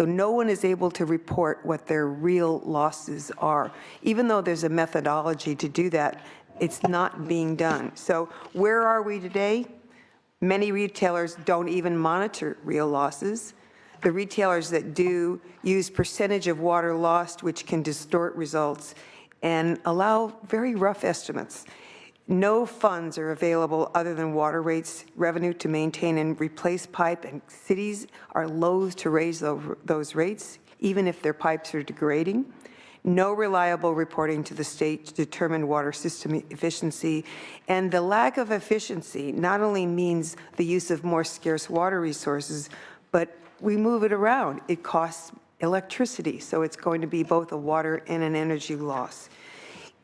So no one is able to report what their real losses are. Even though there's a methodology to do that, it's not being done. So where are we today? Many retailers don't even monitor real losses. The retailers that do use percentage of water lost, which can distort results and allow very rough estimates. No funds are available other than water rates revenue to maintain and replace pipe, and cities are loath to raise those rates, even if their pipes are degrading. No reliable reporting to the state to determine water system efficiency. And the lack of efficiency not only means the use of more scarce water resources, but we move it around. It costs electricity, so it's going to be both a water and an energy loss.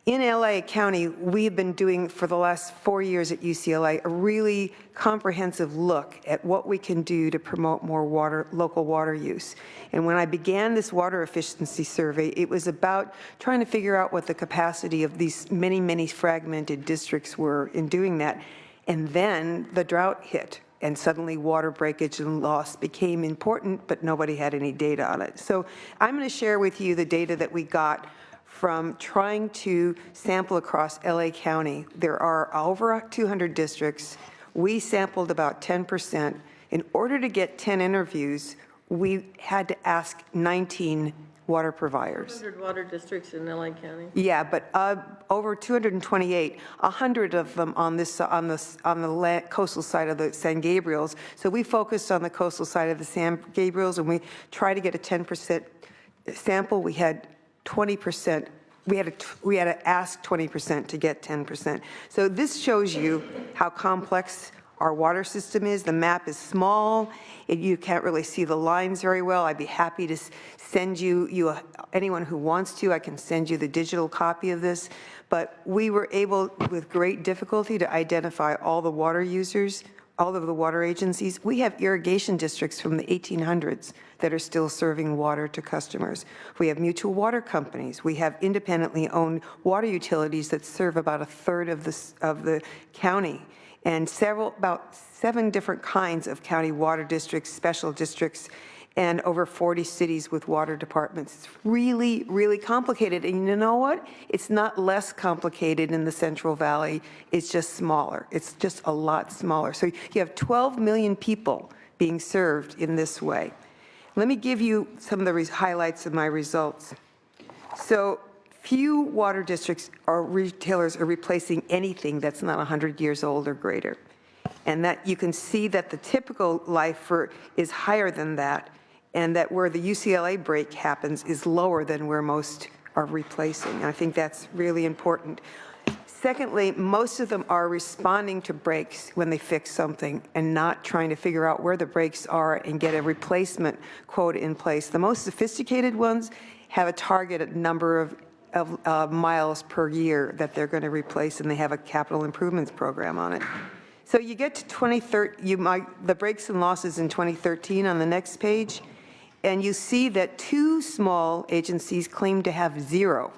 In LA County, we've been doing for the last 4 years at UCLA a really comprehensive look at what we can do to promote more local water use. And when I began this water efficiency survey, it was about trying to figure out what the capacity of these many, many fragmented districts were in doing that. And then the drought hit, and suddenly water breakage and loss became important, but nobody had any data on it. So I'm going to share with you the data that we got from trying to sample across LA County. There are over 200 districts. We sampled about 10%. In order to get 10 interviews, we had to ask 19 water providers. 200 water districts in LA County? Yeah, but over 228, 100 of them on the coastal side of the San Gabriels. So we focused on the coastal side of the San Gabriels, and we tried to get a 10% sample. We had 20%. We had to ask 20% to get 10%. So this shows you how complex our water system is. The map is small. You can't really see the lines very well. I'd be happy to send you anyone who wants to, I can send you the digital copy of this. But we were able, with great difficulty, to identify all the water users, all of the water agencies. We have irrigation districts from the 1800s that are still serving water to customers. We have mutual water companies. We have independently owned water utilities that serve about a third of the county, and about 7 different kinds of county water districts, special districts, and over 40 cities with water departments. It's really, really complicated. And you know what? It's not less complicated in the Central Valley. It's just smaller. It's just a lot smaller. So you have 12 million people being served in this way. Let me give you some of the highlights of my results. So few water districts or retailers are replacing anything that's not 100 years old or greater. And that you can see that the typical life is higher than that, and that where the UCLA break happens is lower than where most are replacing. And I think that's really important. Secondly, most of them are responding to breaks when they fix something and not trying to figure out where the breaks are and get a replacement quota in place. The most sophisticated ones have a targeted number of miles per year that they're going to replace, and they have a capital improvements program on it. So you get to 2013, the breaks and losses in 2013 on the next page, and you see that 2 small agencies claim to have zero.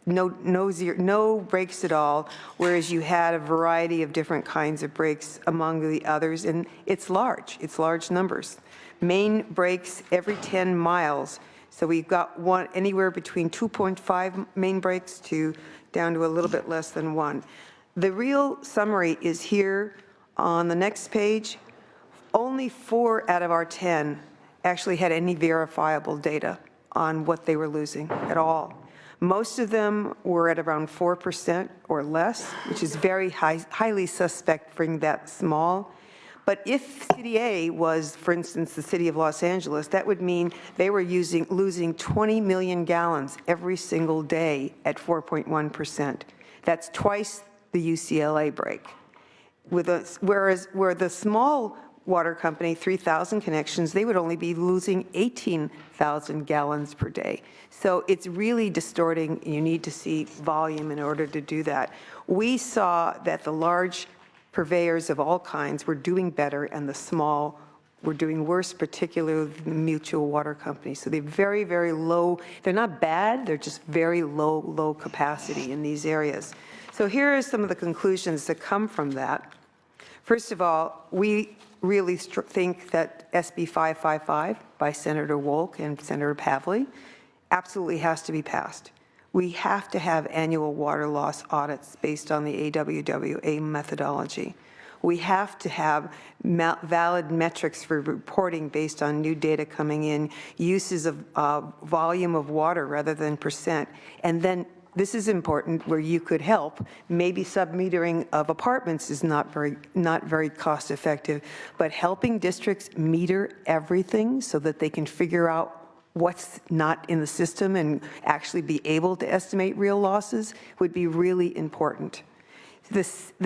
No breaks at all, whereas you had a variety of different kinds of breaks among the others, and it's large numbers. Main breaks every 10 miles. So we've got anywhere between 2.5 main breaks down to a little bit less than 1. The real summary is here on the next page. Only 4 out of our 10 actually had any verifiable data on what they were losing at all. Most of them were at around 4% or less, which is very highly suspect for being that small. But if City A was, for instance, the city of Los Angeles, that would mean they were losing 20 million gallons every single day at 4.1%. That's twice the UCLA break. Whereas where the small water company, 3,000 connections, they would only be losing 18,000 gallons per day. So it's really distorting. You need to see volume in order to do that. We saw that the large purveyors of all kinds were doing better, and the small were doing worse, particularly the mutual water companies. So they're very, very low. They're not bad. They're just very low capacity in these areas. So here are some of the conclusions that come from that. First of all, we really think that SB 555 by Senator Wolk and Senator Pavley absolutely has to be passed. We have to have annual water loss audits based on the AWWA methodology. We have to have valid metrics for reporting based on new data coming in, uses of volume of water rather than percent. And then this is important where you could help. Maybe submetering of apartments is not very cost effective, but helping districts meter everything so that they can figure out what's not in the system and actually be able to estimate real losses would be really important. The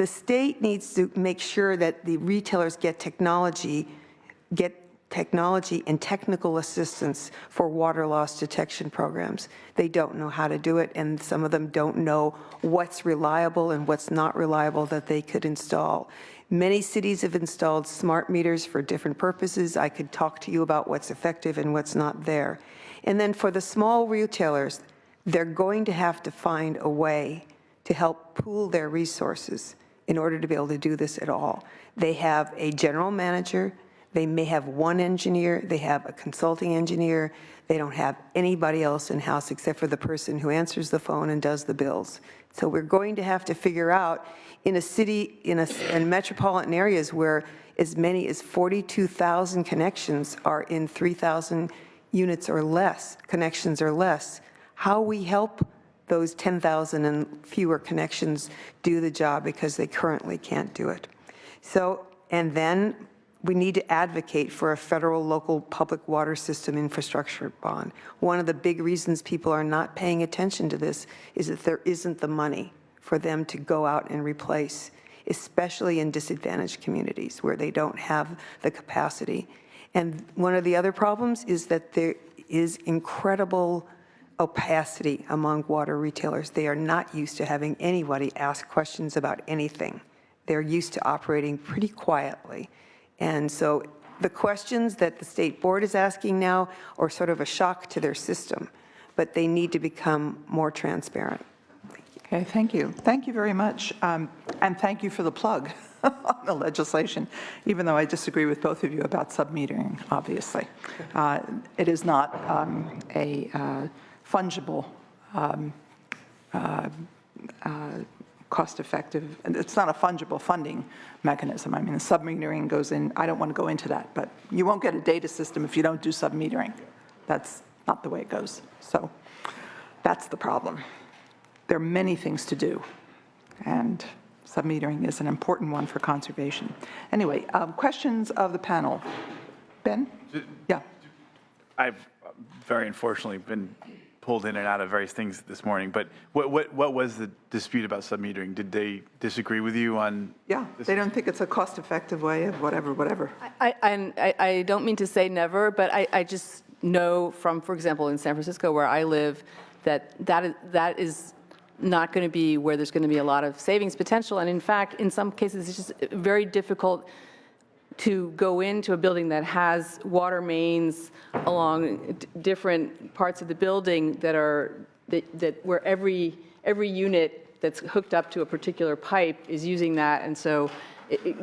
state needs to make sure that the retailers get technology and technical assistance for water loss detection programs. They don't know how to do it, and some of them don't know what's reliable and what's not reliable that they could install. Many cities have installed smart meters for different purposes. I could talk to you about what's effective and what's not there. And then for the small retailers, they're going to have to find a way to help pool their resources in order to be able to do this at all. They have a general manager, they may have one engineer, they have a consulting engineer, they don't have anybody else in-house except for the person who answers the phone and does the bills. So we're going to have to figure out in a city, in metropolitan areas where as many as 42,000 connections are in 3,000 units or less, connections or less, how we help those 10,000 and fewer connections do the job because they currently can't do it. So, and then we need to advocate for a federal local public water system infrastructure bond. One of the big reasons people are not paying attention to this is that there isn't the money for them to go out and replace, especially in disadvantaged communities where they don't have the capacity. And one of the other problems is that there is incredible opacity among water retailers. They are not used to having anybody ask questions about anything. They're used to operating pretty quietly. And so the questions that the state board is asking now are sort of a shock to their system, but they need to become more transparent. Okay, thank you. Thank you very much. And thank you for the plug on the legislation, even though I disagree with both of you about submetering, obviously. It is not a fungible, cost-effective, it's not a fungible funding mechanism. I mean, the submetering goes in, I don't want to go into that, but you won't get a data system if you don't do submetering. That's not the way it goes. So that's the problem. There are many things to do, and submetering is an important one for conservation. Anyway, questions of the panel. Ben? Yeah. I've very unfortunately been pulled in and out of various things this morning, but what was the dispute about submetering? Did they disagree with you on? Yeah, they don't think it's a cost-effective way of whatever. I don't mean to say never, but I just know from, for example, in San Francisco where I live, that is not going to be where there's going to be a lot of savings potential. And in fact, in some cases, it's just very difficult to go into a building that has water mains along different parts of the building that where every unit that's hooked up to a particular pipe is using that. And so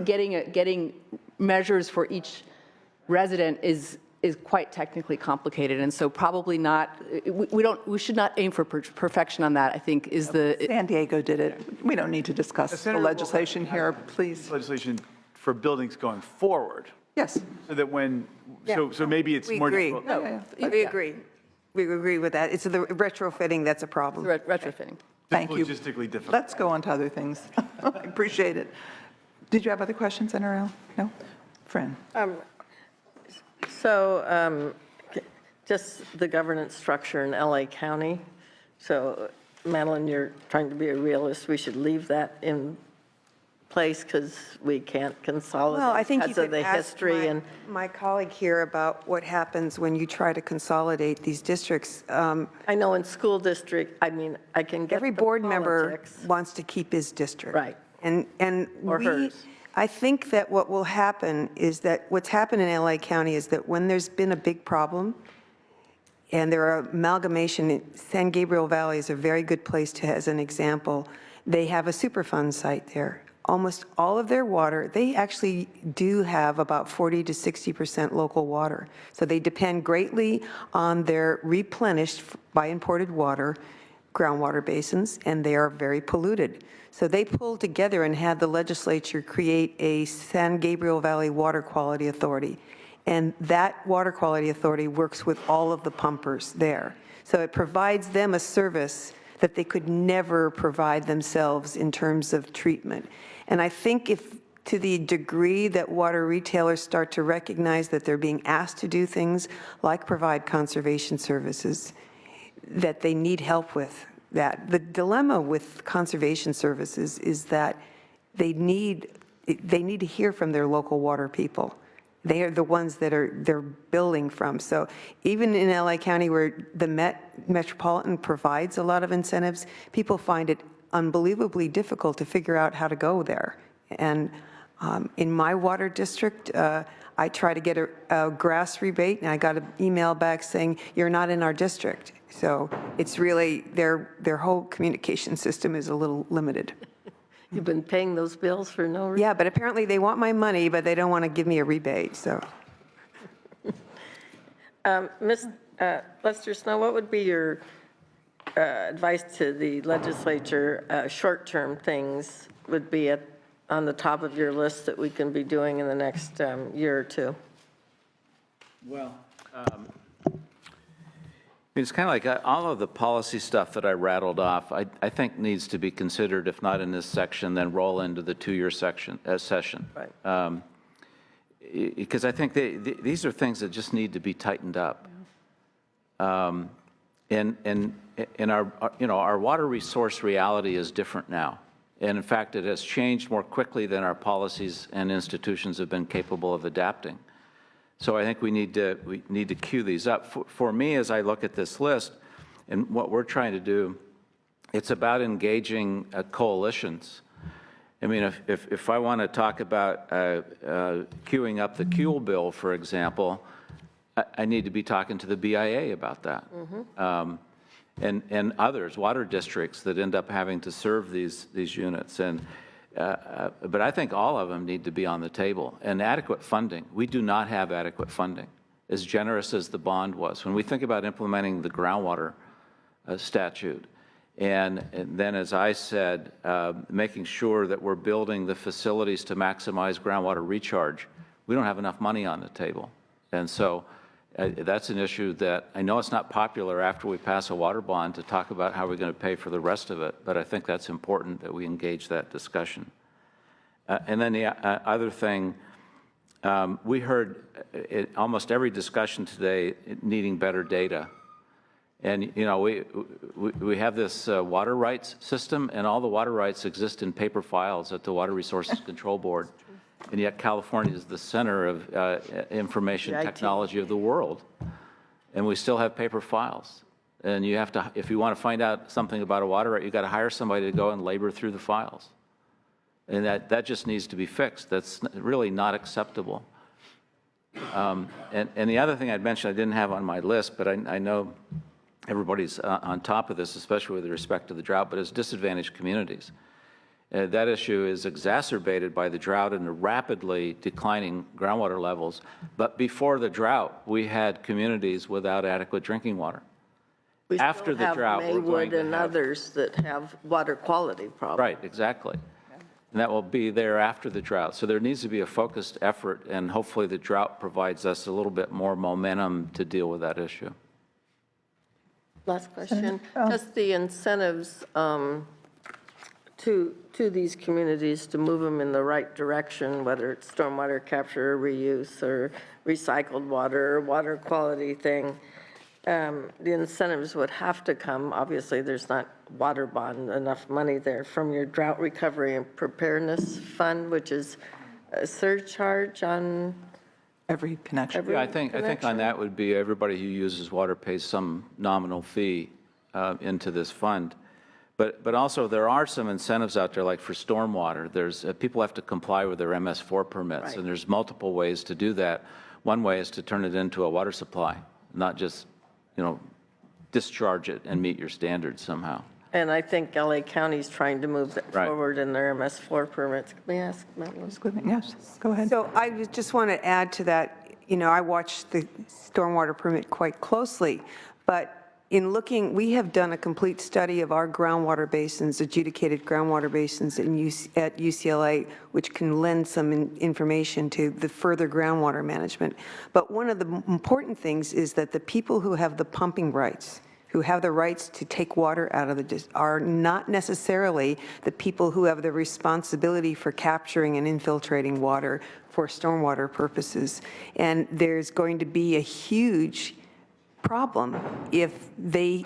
getting measures for each resident is quite technically complicated, and so probably not. We should not aim for perfection on that. I think is the San Diego did it. We don't need to discuss the legislation here, please. Legislation for buildings going forward. Yes. So that when, so maybe it's We more agree. difficult. No, we agree. We agree with that. It's the retrofitting that's a problem. retrofitting. Thank you. Logistically difficult. Let's go on to other things. I appreciate it. Did you have other questions, NRL? No? Fran? So just the governance structure in LA County. So Madeline, you're trying to be a realist. We should leave that in place because we can't consolidate Well, I think you because of could the ask history. And my colleague here about what happens when you try to consolidate these districts. I know in school district, I mean, I can get Every the board member politics. wants to keep his district. Right. And Or hers. I think that what will happen is that what's happened in LA County is that when there's been a big problem and there are amalgamation, San Gabriel Valley is a very good place to, as an example, they have a Superfund site there. almost all of their water, they actually do have about 40 to 60% local water. So they depend greatly on their replenished by imported water, groundwater basins, and they are very polluted. So they pulled together and had the legislature create a San Gabriel Valley Water Quality Authority. And that water quality authority works with all of the pumpers there. So it provides them a service that they could never provide themselves in terms of treatment. And I think if, to the degree that water retailers start to recognize that they're being asked to do things like provide conservation services, that they need help with that. The dilemma with conservation services is that they need to hear from their local water people. They are the ones that they're building from. So even in LA County, where the Metropolitan provides a lot of incentives, people find it unbelievably difficult to figure out how to go there. And in my water district, I try to get a grass rebate, and I got an email back saying, you're not in our district. So it's really, their whole communication system is a little limited. You've been paying those bills for no reason? Yeah, but apparently they want my money, but they don't want to give me a rebate, so. Ms. Lester Snow, what would be your advice to the legislature? Short-term things would be on the top of your list that we can be doing in the next year or two. Well, it's kind of like all of the policy stuff that I rattled off, I think needs to be considered, if not in this section, then roll into the two-year session. Right. Because I think these are things that just need to be tightened up. And our water resource reality is different now. And in fact, it has changed more quickly than our policies and institutions have been capable of adapting. So I think we need to cue these up. For me, as I look at this list and what we're trying to do, it's about engaging coalitions. I mean, if I want to talk about queuing up the Kuehl bill, for example, I need to be talking to the BIA about that. And others, water districts that end up having to serve these units. But I think all of them need to be on the table. And adequate funding. We do not have adequate funding, as generous as the bond was. When we think about implementing the groundwater statute, and then, as I said, making sure that we're building the facilities to maximize groundwater recharge, we don't have enough money on the table. And so that's an issue that I know it's not popular after we pass a water bond to talk about how we're going to pay for the rest of it, but I think that's important that we engage that discussion. And then the other thing, we heard almost every discussion today needing better data. And, you know, we have this water rights system, and all the water rights exist in paper files at the Water Resources Control Board. And yet California is the center of information technology of the world. And we still have paper files. And you have to, if you want to find out something about a water right, you've got to hire somebody to go and labor through the files. And that just needs to be fixed. That's really not acceptable. And the other thing I'd mention I didn't have on my list, but I know everybody's on top of this, especially with respect to the drought, but it's disadvantaged communities. That issue is exacerbated by the drought and the rapidly declining groundwater levels. But before the drought, we had communities without adequate drinking water. After the drought, we're going to have... and others that have water quality problems. Right, exactly. And that will be there after the drought. So there needs to be a focused effort, and hopefully the drought provides us a little bit more momentum to deal with that issue. Last question. Just the incentives to these communities to move them in the right direction, whether it's stormwater capture or reuse or recycled water or water quality thing, the incentives would have to come. Obviously, there's not water bond enough money there from your drought recovery and preparedness fund, which is a surcharge on Every connection. Yeah, I think on that would be everybody who uses water pays some nominal fee into this fund. But also there are some incentives out there, like for stormwater. There's people have to comply with their MS4 permits, Right. and there's multiple ways to do that. One way is to turn it into a water supply, not just, you know, discharge it and meet your standards somehow. And I think LA County's trying to move that Right. forward in their MS floor permits. May I ask Madeline? Yes, go ahead. So I just want to add to that, I watched the stormwater permit quite closely, but in looking, we have done a complete study of our groundwater basins, adjudicated groundwater basins at UCLA, which can lend some information to the further groundwater management. But one of the important things is that the people who have the pumping rights, who have the rights to take water out of are not necessarily the people who have the responsibility for capturing and infiltrating water for stormwater purposes. And there's going to be a huge problem if they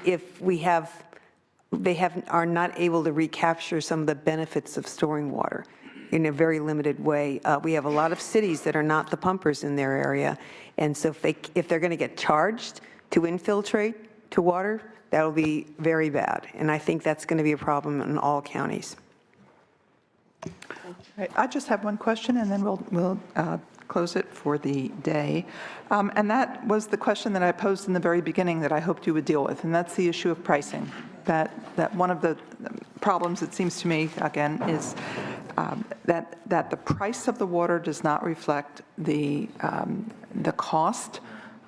are not able to recapture some of the benefits of storing water in a very limited way. We have a lot of cities that are not the pumpers in their area, and so if they're going to get charged to infiltrate to water, that'll be very bad, and I think that's going to be a problem in all counties. Right, I just have one question, and then we'll close it for the day. And that was the question that I posed in the very beginning that I hoped you would deal with, and that's the issue of pricing. That one of the problems, it seems to me, again, is that the price of the water does not reflect the cost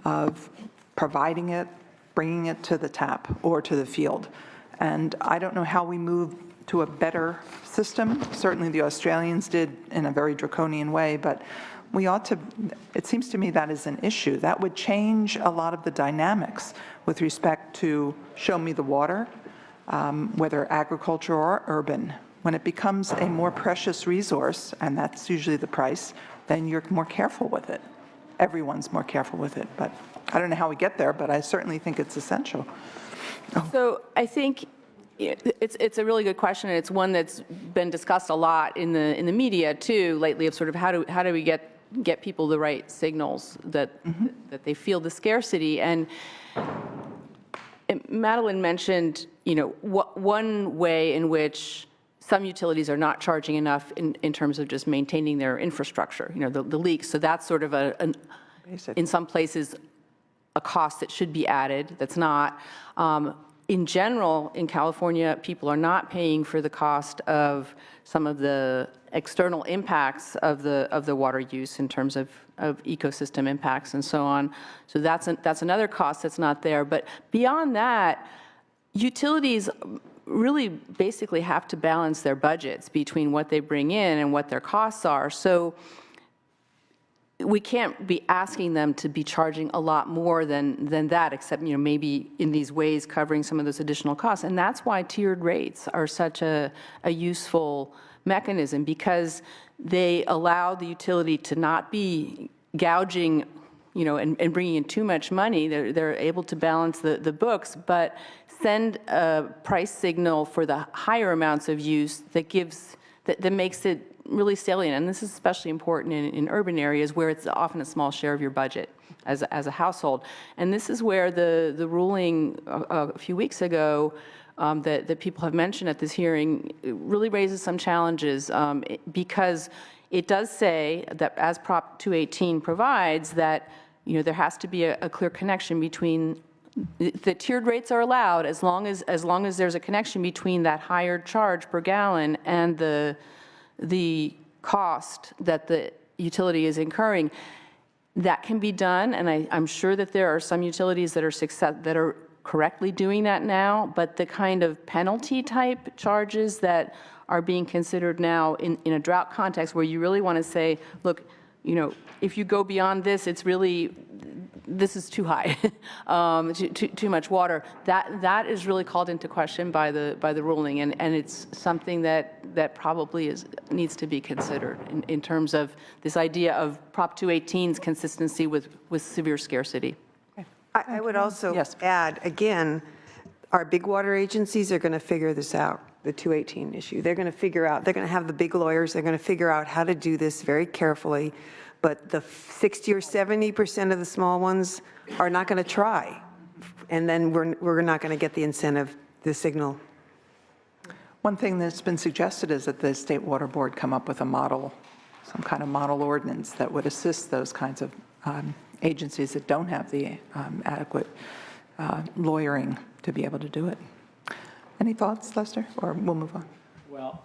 of providing it, bringing it to the tap or to the field. And I don't know how we move to a better system. Certainly the Australians did in a very draconian way, but we ought to, it seems to me that is an issue. That would change a lot of the dynamics with respect to show me the water, whether agriculture or urban. When it becomes a more precious resource, and that's usually the price, then you're more careful with it. Everyone's more careful with it, but I don't know how we get there, but I certainly think it's essential. So I think it's a really good question, and it's one that's been discussed a lot in the media too lately, of sort of how do we get people the right signals that they feel the scarcity. And Madeline mentioned, one way in which some utilities are not charging enough in terms of just maintaining their infrastructure, the leaks. So that's sort of in some places a cost that should be added that's not. In general, in California, people are not paying for the cost of some of the external impacts of the water use in terms of ecosystem impacts and so on. So that's another cost that's not there. But beyond that, utilities really basically have to balance their budgets between what they bring in and what their costs are. So we can't be asking them to be charging a lot more than that, except maybe in these ways covering some of those additional costs. And that's why tiered rates are such a useful mechanism, because they allow the utility to not be gouging, and bringing in too much money. They're able to balance the books, but send a price signal for the higher amounts of use that makes it really salient. And this is especially important in urban areas where it's often a small share of your budget as a household. And this is where the ruling a few weeks ago that people have mentioned at this hearing really raises some challenges, because it does say that, as Prop 218 provides, that there has to be a clear connection between the tiered rates are allowed as long as there's a connection between that higher charge per gallon and the cost that the utility is incurring. That can be done, and I'm sure that there are some utilities that are correctly doing that now, but the kind of penalty type charges that are being considered now in a drought context, where you really want to say, look, if you go beyond this, this is too high, too much water. That is really called into question by the ruling, and it's something that probably needs to be considered in terms of this idea of Prop 218's consistency with severe scarcity. I would also add, again, our big water agencies are going to figure this out, the 218 issue. They're going to have the big lawyers, they're going to figure out how to do this very carefully. But the 60 or 70% of the small ones are not going to try. And then we're not going to get the incentive, the signal. One thing that's been suggested is that the State Water Board come up with a model, some kind of model ordinance that would assist those kinds of agencies that don't have the adequate lawyering to be able to do it. Any thoughts, Lester, or we'll move on? Well,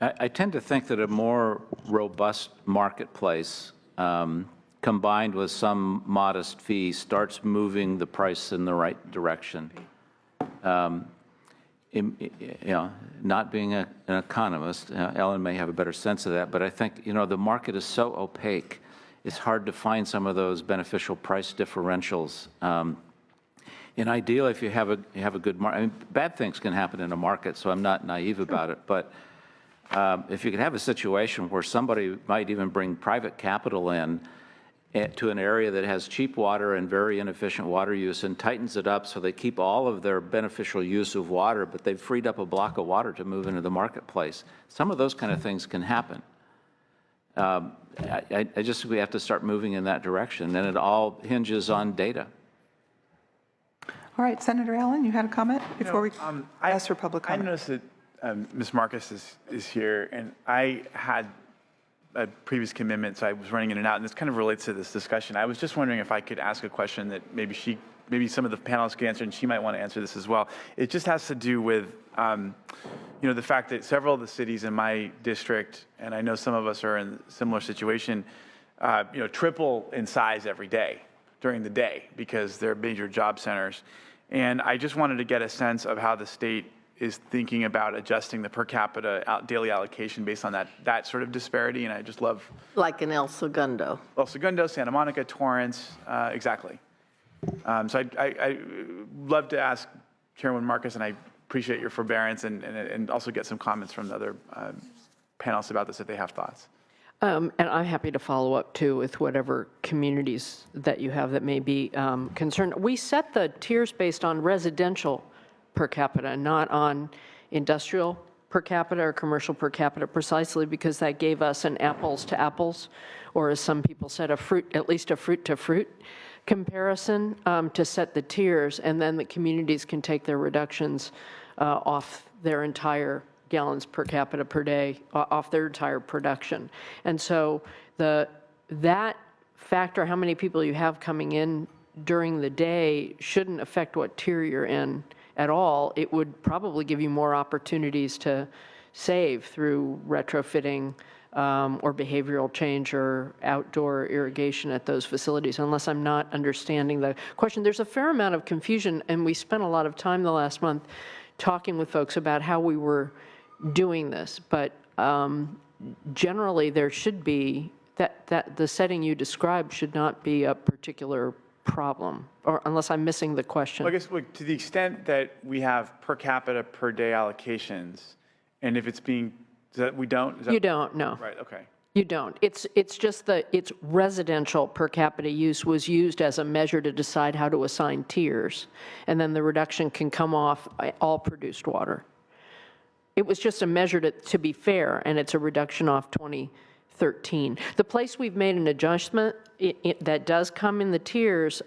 I tend to think that a more robust marketplace combined with some modest fee starts moving the price in the right direction. Not being an economist, Ellen may have a better sense of that, but I think, the market is so opaque, it's hard to find some of those beneficial price differentials. And ideally, if you have a good market, I mean, bad things can happen in a market, so I'm not naive about it, but if you could have a situation where somebody might even bring private capital in to an area that has cheap water and very inefficient water use and tightens it up so they keep all of their beneficial use of water, but they've freed up a block of water to move into the marketplace. Some of those kind of things can happen. We have to start moving in that direction, and it all hinges on data. All right, Senator Allen, you had a comment before we ask for public comment? I noticed that Ms. Marcus is here, and I had a previous commitment, so I was running in and out, and this kind of relates to this discussion. I was just wondering if I could ask a question that maybe some of the panelists could answer, and she might want to answer this as well. It just has to do with, the fact that several of the cities in my district, and I know some of us are in a similar situation, triple in size every day during the day because they're major job centers. And I just wanted to get a sense of how the state is thinking about adjusting the per capita daily allocation based on that sort of disparity. And I just love... Like in El Segundo. El Segundo, Santa Monica, Torrance, exactly. So I'd love to ask Chairwoman Marcus, and I appreciate your forbearance, and also get some comments from the other panelists about this if they have thoughts. And I'm happy to follow up, too, with whatever communities that you have that may be concerned. We set the tiers based on residential per capita, not on industrial per capita or commercial per capita, precisely because that gave us an apples to apples, or as some people said, at least a fruit to fruit comparison to set the tiers, and then the communities can take their reductions off their entire gallons per capita per day, off their entire production. And so that factor, how many people you have coming in during the day, shouldn't affect what tier you're in at all. It would probably give you more opportunities to save through retrofitting or behavioral change or outdoor irrigation at those facilities, unless I'm not understanding the question. There's a fair amount of confusion, and we spent a lot of time the last month talking with folks about how we were doing this, but generally there should be, that the setting you described should not be a particular problem, or unless I'm missing the question. Well, I guess to the extent that we have per capita per day allocations, and if it's being, we don't? You don't, no. Right, okay. You don't. It's just it's residential per capita use was used as a measure to decide how to assign tiers, and then the reduction can come off all produced water. It was just a measure to be fair, and it's a reduction off 2013. The place we've made an adjustment that does come in the tiers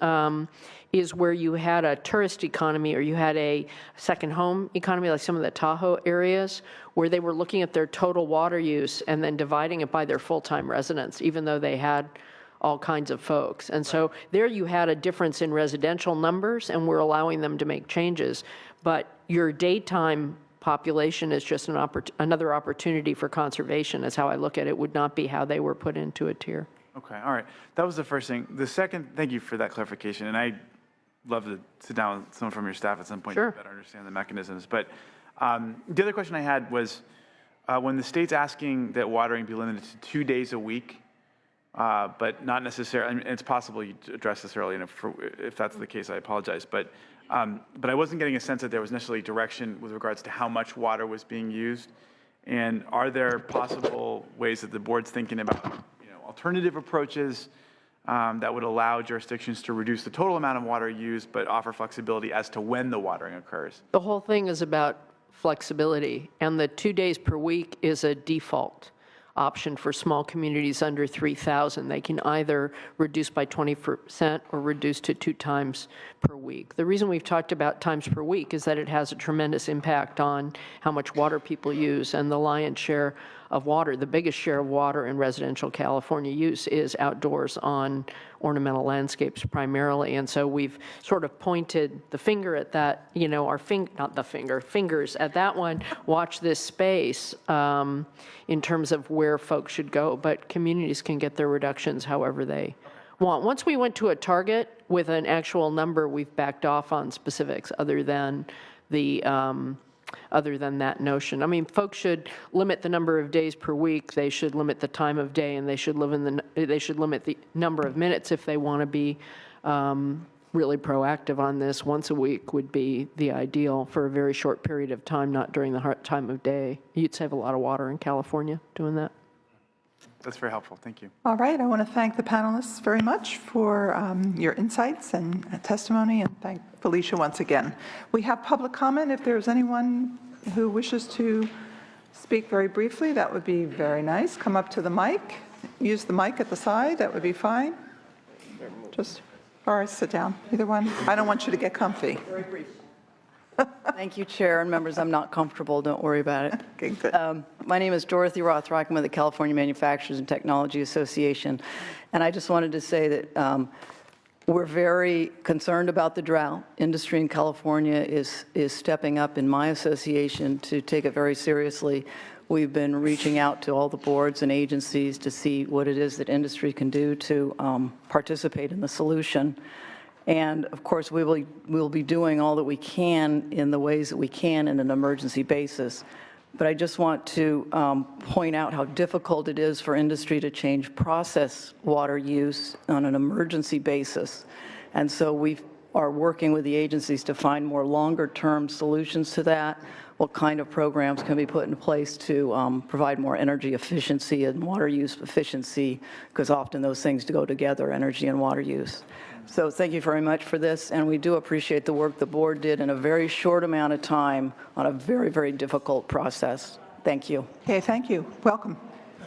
is where you had a tourist economy or you had a second home economy, like some of the Tahoe areas, where they were looking at their total water use and then dividing it by their full-time residents, even though they had all kinds of folks. And so there you had a difference in residential numbers, and we're allowing them to make changes. But your daytime population is just another opportunity for conservation, is how I look at it, would not be how they were put into a tier. Okay, all right. That was the first thing. The second, thank you for that clarification, and I'd love to sit down with someone from your staff at some point Sure. to better understand the mechanisms. But the other question I had was, when the state's asking that watering be limited to 2 days a week, but not necessarily, I mean, it's possible you addressed this earlier, and if that's the case, I apologize. But I wasn't getting a sense that there was necessarily direction with regards to how much water was being used. And are there possible ways that the board's thinking about, alternative approaches that would allow jurisdictions to reduce the total amount of water used, but offer flexibility as to when the watering occurs? The whole thing is about flexibility, and the 2 days per week is a default option for small communities under 3,000. They can either reduce by 20% or reduce to 2 times per week. The reason we've talked about times per week is that it has a tremendous impact on how much water people use, and the lion's share of water. The biggest share of water in residential California use is outdoors on ornamental landscapes primarily. And so we've sort of pointed the finger at that, you know, fingers at that one, watch this space in terms of where folks should go. But communities can get their reductions however they want. Once we went to a target with an actual number, we've backed off on specifics other than that notion. I mean, folks should limit the number of days per week, they should limit the time of day, and they should limit the number of minutes if they want to be really proactive on this. Once a week would be the ideal for a very short period of time, not during the time of day. You'd save a lot of water in California doing that. That's very helpful. Thank you. All right, I want to thank the panelists very much for your insights and testimony, and thank Felicia once again. We have public comment. If there's anyone who wishes to speak very briefly, that would be very nice. Come up to the mic. Use the mic at the side. That would be fine. Just, or sit down, either one. I don't want you to get comfy. Very brief. Thank you, Chair and members. I'm not comfortable. Don't worry about it. Okay, good. My name is Dorothy Rothrock. I'm with the California Manufacturers and Technology Association. And I just wanted to say that we're very concerned about the drought. Industry in California is stepping up in my association to take it very seriously. We've been reaching out to all the boards and agencies to see what it is that industry can do to participate in the solution. And of course, we'll be doing all that we can in the ways that we can in an emergency basis. But I just want to point out how difficult it is for industry to change process water use on an emergency basis. And so we are working with the agencies to find more longer-term solutions to that. What kind of programs can be put in place to provide more energy efficiency and water use efficiency, because often those things go together, energy and water use. So thank you very much for this, and we do appreciate the work the board did in a very short amount of time on a very, very difficult process. Thank you. Okay, thank you. Welcome.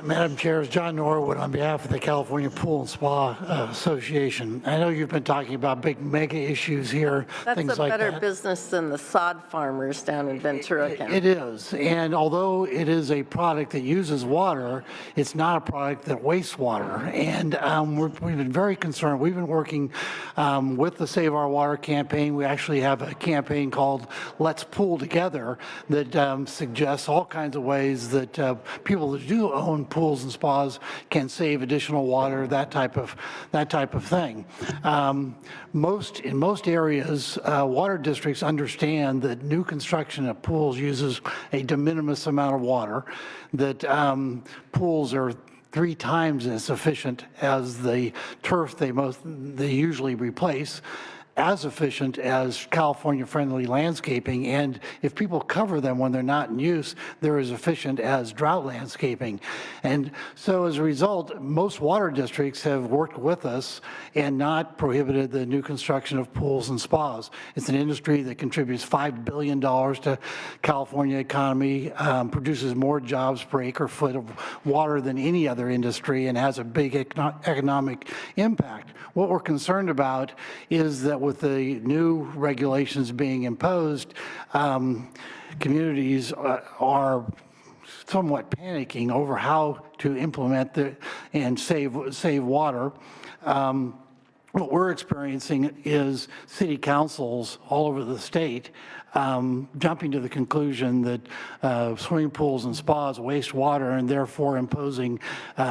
Madam Chair, it's John Norwood on behalf of the California Pool and Spa Association. I know you've been talking about big mega issues here, things That's a like better that. business than the sod farmers down in Ventura County. It is, and although it is a product that uses water, it's not a product that wastes water. And we've been very concerned. We've been working with the Save Our Water campaign. We actually have a campaign called Let's Pool Together that suggests all kinds of ways that people that do own pools and spas can save additional water, that type of thing. In most areas, water districts understand that new construction of pools uses a de minimis amount of water, that pools are 3 times as efficient as the turf they usually replace, as efficient as California-friendly landscaping, and if people cover them when they're not in use, they're as efficient as drought landscaping. And so as a result, most water districts have worked with us and not prohibited the new construction of pools and spas. It's an industry that contributes $5 billion to California economy, produces more jobs per acre foot of water than any other industry, and has a big economic impact. What we're concerned about is that with the new regulations being imposed, communities are somewhat panicking over how to implement and save water. What we're experiencing is city councils all over the state jumping to the conclusion that swimming pools and spas waste water, and therefore imposing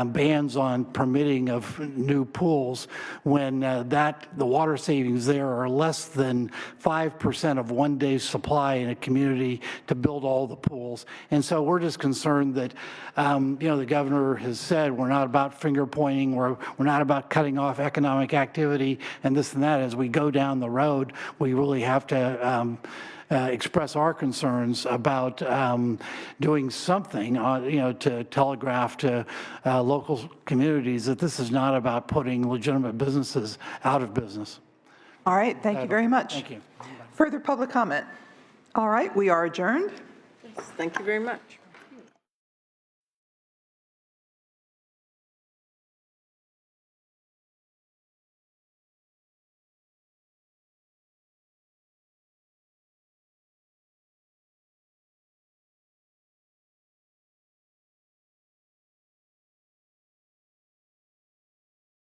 bans on permitting of new pools when the water savings there are less than 5% of one day's supply in a community to build all the pools. And so we're just concerned that, the governor has said we're not about finger pointing, we're not about cutting off economic activity and this and that. As we go down the road, we really have to express our concerns about doing something, to telegraph to local communities that this is not about putting legitimate businesses out of business. All right, thank you very much. Thank you. Further public comment? All right, we are adjourned. Thank you very much.